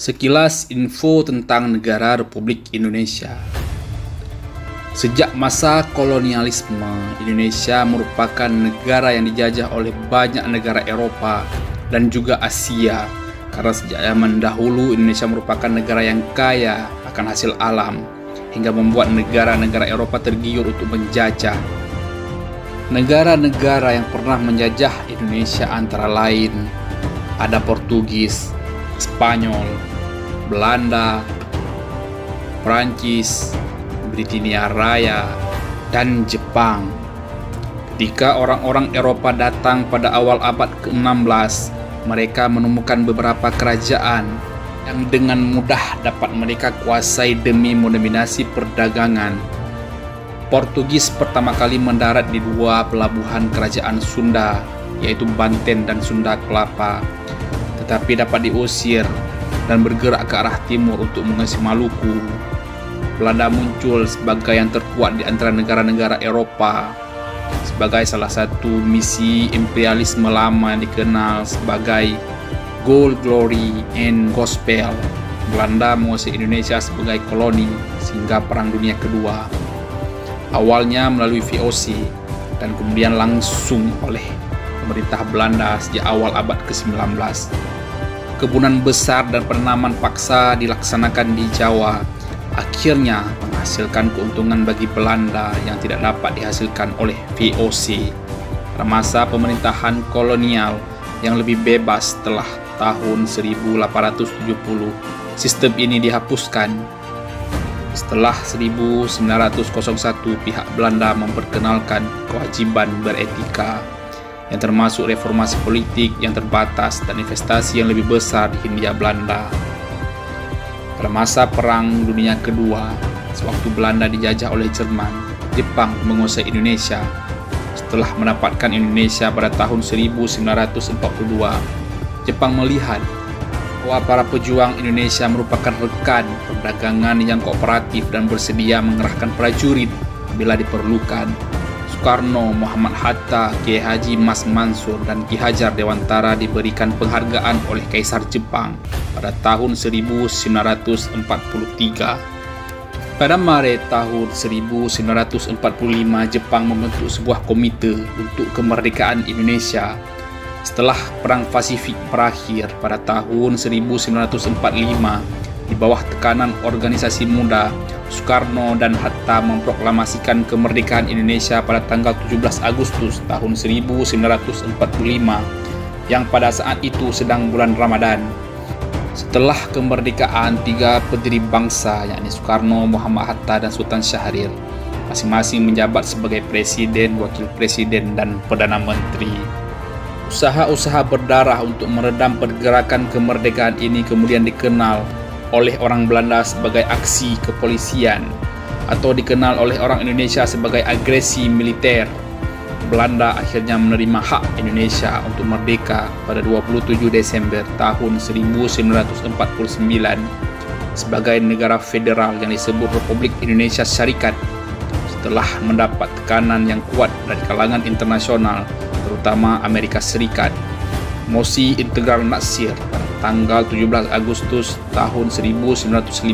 Sekilas info tentang negara Republik Indonesia. Sejak masa kolonialisme, Indonesia merupakan negara yang dijajah oleh banyak negara Eropa dan juga Asia. Karena sejak zaman dahulu Indonesia merupakan negara yang kaya akan hasil alam, hingga membuat negara-negara Eropa tergiur untuk menjajah. Negara-negara yang pernah menjajah Indonesia antara lain ada Portugis, Spanyol, Belanda, Prancis, Britania Raya, dan Jepang. Ketika orang-orang Eropa datang pada awal abad ke-16, mereka menemukan beberapa kerajaan yang dengan mudah dapat mereka kuasai demi mendominasi perdagangan. Portugis pertama kali mendarat di dua pelabuhan kerajaan Sunda, yaitu Banten dan Sunda Kelapa, tetapi dapat diusir dan bergerak ke arah timur untuk menguasai Maluku. Belanda muncul sebagai yang terkuat di antara negara-negara Eropa, sebagai salah satu misi imperialisme lama yang dikenal sebagai Gold, Glory, and Gospel. Belanda menguasai Indonesia sebagai koloni sehingga Perang Dunia Kedua. Awalnya melalui VOC dan kemudian langsung oleh pemerintah Belanda sejak awal abad ke-19. Kebunan besar dan penanaman paksa dilaksanakan di Jawa, akhirnya menghasilkan keuntungan bagi Belanda yang tidak dapat dihasilkan oleh VOC. Pada masa pemerintahan kolonial yang lebih bebas setelah tahun 1870, sistem ini dihapuskan. Setelah 1901, pihak Belanda memperkenalkan kewajiban beretika, yang termasuk reformasi politik yang terbatas dan investasi yang lebih besar di Hindia Belanda. Pada masa Perang Dunia Kedua, sewaktu Belanda dijajah oleh Jerman, Jepang menguasai Indonesia. Setelah mendapatkan Indonesia pada tahun 1942, Jepang melihat bahwa para pejuang Indonesia merupakan rekan perdagangan yang kooperatif dan bersedia mengerahkan prajurit bila diperlukan. Soekarno, Muhammad Hatta, Kiai Haji Mas Mansur, dan Ki Hajar Dewantara diberikan penghargaan oleh Kaisar Jepang pada tahun 1943. Pada Maret tahun 1945, Jepang membentuk sebuah komite untuk kemerdekaan Indonesia. Setelah Perang Pasifik berakhir pada tahun 1945, di bawah tekanan organisasi muda, Soekarno dan Hatta memproklamasikan kemerdekaan Indonesia pada tanggal 17 Agustus tahun 1945, yang pada saat itu sedang bulan Ramadan. Setelah kemerdekaan, tiga pendiri bangsa, yakni Soekarno, Muhammad Hatta, dan Sultan Syahrir, masing-masing menjabat sebagai presiden, wakil presiden, dan perdana menteri. Usaha-usaha berdarah untuk meredam pergerakan kemerdekaan ini kemudian dikenal oleh orang Belanda sebagai aksi kepolisian, atau dikenal oleh orang Indonesia sebagai agresi militer. Belanda akhirnya menerima hak Indonesia untuk merdeka pada 27 Desember tahun 1949 sebagai negara federal yang disebut Republik Indonesia Syarikat, setelah mendapat tekanan yang kuat dari kalangan internasional, terutama Amerika Serikat. Mosi Integral Natsir pada tanggal 17 Agustus tahun 1950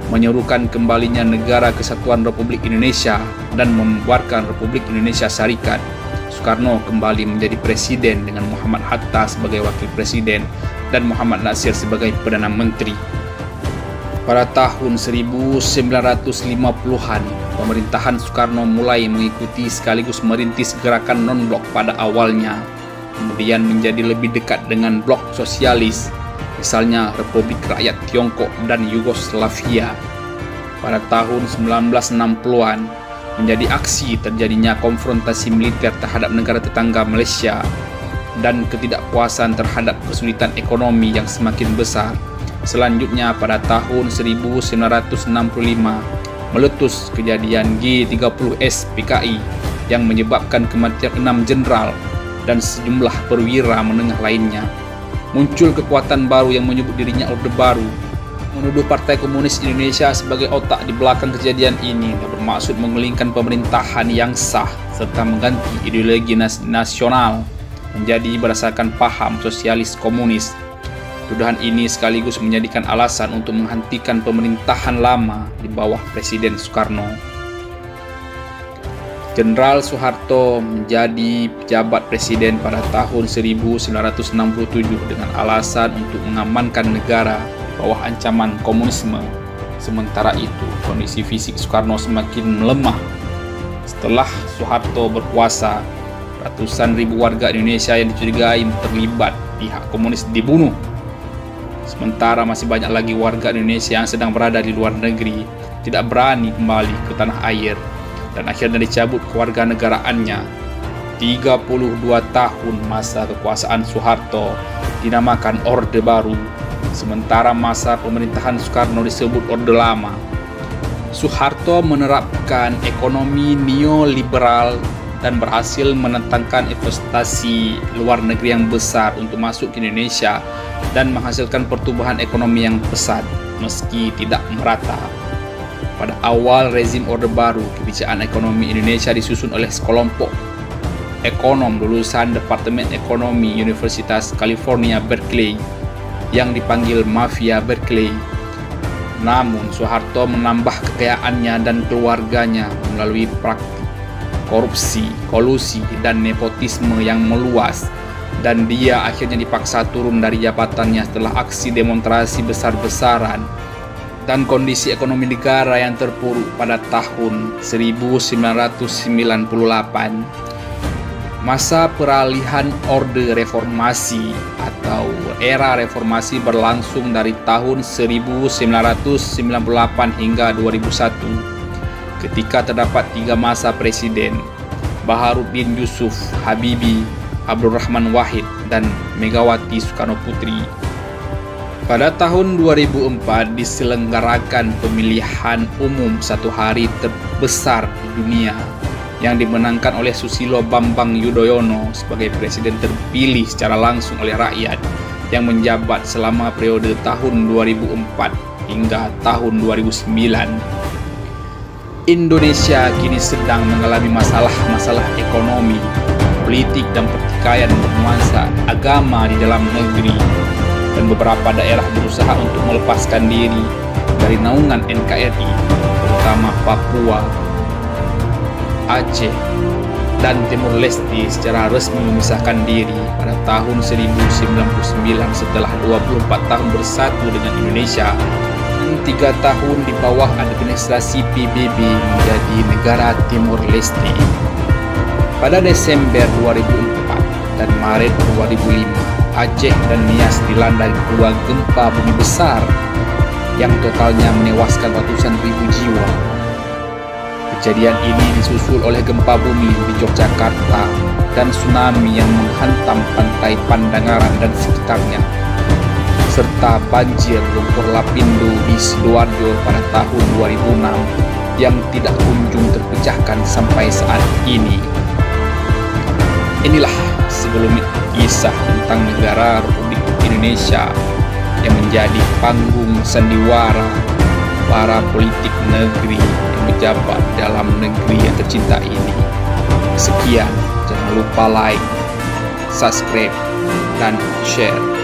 menyerukan kembalinya Negara Kesatuan Republik Indonesia dan membubarkan Republik Indonesia Syarikat. Soekarno kembali menjadi presiden dengan Muhammad Hatta sebagai wakil presiden dan Muhammad Natsir sebagai perdana menteri. Pada tahun 1950-an, pemerintahan Soekarno mulai mengikuti sekaligus merintis gerakan non-blok pada awalnya, kemudian menjadi lebih dekat dengan blok sosialis, misalnya Republik Rakyat Tiongkok dan Yugoslavia. Pada tahun 1960-an, menjadi aksi terjadinya konfrontasi militer terhadap negara tetangga Malaysia dan ketidakpuasan terhadap kesulitan ekonomi yang semakin besar. Selanjutnya pada tahun 1965, meletus kejadian G30S PKI yang menyebabkan kematian 6 jenderal dan sejumlah perwira menengah lainnya. Muncul kekuatan baru yang menyebut dirinya Orde Baru, menuduh Partai Komunis Indonesia sebagai otak di belakang kejadian ini dan bermaksud menggulingkan pemerintahan yang sah serta mengganti ideologi nasional menjadi berdasarkan paham sosialis komunis. Tuduhan ini sekaligus menjadikan alasan untuk menghentikan pemerintahan lama di bawah Presiden Soekarno. Jenderal Soeharto menjadi pejabat presiden pada tahun 1967 dengan alasan untuk mengamankan negara di bawah ancaman komunisme. Sementara itu, kondisi fisik Soekarno semakin melemah. Setelah Soeharto berkuasa, ratusan ribu warga Indonesia yang dicurigai terlibat pihak komunis dibunuh. Sementara masih banyak lagi warga Indonesia yang sedang berada di luar negeri tidak berani kembali ke tanah air dan akhirnya dicabut kewarganegaraannya. 32 tahun masa kekuasaan Soeharto dinamakan Orde Baru, sementara masa pemerintahan Soekarno disebut Orde Lama. Soeharto menerapkan ekonomi neoliberal dan berhasil menentangkan investasi luar negeri yang besar untuk masuk ke Indonesia dan menghasilkan pertumbuhan ekonomi yang pesat meski tidak merata. Pada awal rezim Orde Baru, kebijakan ekonomi Indonesia disusun oleh sekelompok ekonom lulusan Departemen Ekonomi Universitas California Berkeley yang dipanggil Mafia Berkeley. Namun Soeharto menambah kekayaannya dan keluarganya melalui praktik korupsi, kolusi, dan nepotisme yang meluas, dan dia akhirnya dipaksa turun dari jabatannya setelah aksi demonstrasi besar-besaran dan kondisi ekonomi negara yang terpuruk pada tahun 1998. Masa peralihan Orde Reformasi atau era reformasi berlangsung dari tahun 1998 hingga 2001 ketika terdapat 3 masa presiden, Baharudin Yusuf Habibie, Abdurrahman Wahid, dan Megawati Soekarno Putri. Pada tahun 2004 diselenggarakan pemilihan umum 1 hari terbesar di dunia yang dimenangkan oleh Susilo Bambang Yudhoyono sebagai presiden terpilih secara langsung oleh rakyat yang menjabat selama periode tahun 2004 hingga tahun 2009. Indonesia kini sedang mengalami masalah-masalah ekonomi, politik, dan pertikaian bernuansa agama di dalam negeri, dan beberapa daerah berusaha untuk melepaskan diri dari naungan NKRI, terutama Papua, Aceh, dan Timur Leste secara resmi memisahkan diri pada tahun 1999 setelah 24 tahun bersatu dengan Indonesia dan 3 tahun di bawah administrasi PBB menjadi negara Timur Leste. Pada Desember 2004 dan Maret 2005, Aceh dan Nias dilanda 2 gempa bumi besar yang totalnya menewaskan ratusan ribu jiwa. Kejadian ini disusul oleh gempa bumi di Yogyakarta dan tsunami yang menghantam pantai Pandangaran dan sekitarnya, serta banjir lumpur lapindo di Sidoarjo pada tahun 2006 yang tidak kunjung terpecahkan sampai saat ini. Inilah segelumit kisah tentang negara Republik Indonesia yang menjadi panggung sandiwara para politik negeri yang menjabat dalam negeri yang tercinta ini. Sekian, jangan lupa like, subscribe, dan share.